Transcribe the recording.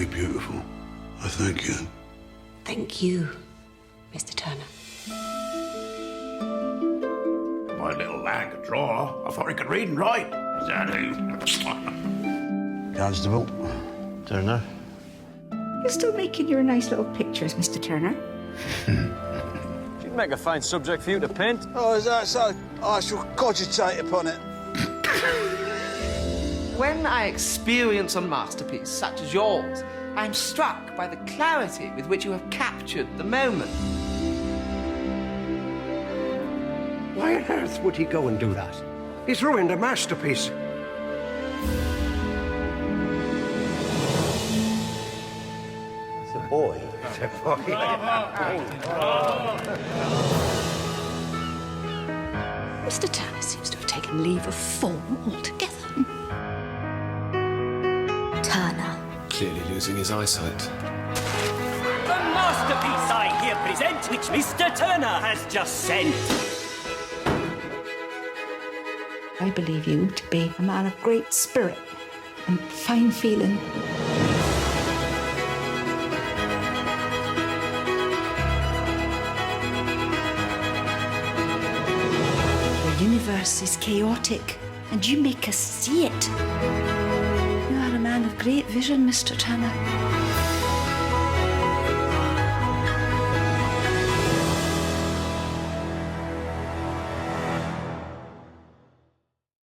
beautiful. I thank you. Thank you, Mr. Turner. My little lad could draw. I thought he could read and write. Is that who? Constable. Turner. You're still making your nice little pictures, Mr. Turner. She'd make a fine subject for you to paint. Oh, is that so? I shall cogitate upon it. When I experience a masterpiece such as yours, I'm struck by the clarity with which you have captured the moment. Why on earth would he go and do that? He's ruined a masterpiece. It's a boy. Mr. Turner seems to have taken leave of form altogether. Turner. Clearly losing his eyesight. The masterpiece I here present, which Mr. Turner has just sent. I believe you to be a man of great spirit and fine feeling. The universe is chaotic, and you make us see it. You are a man of great vision, Mr. Turner.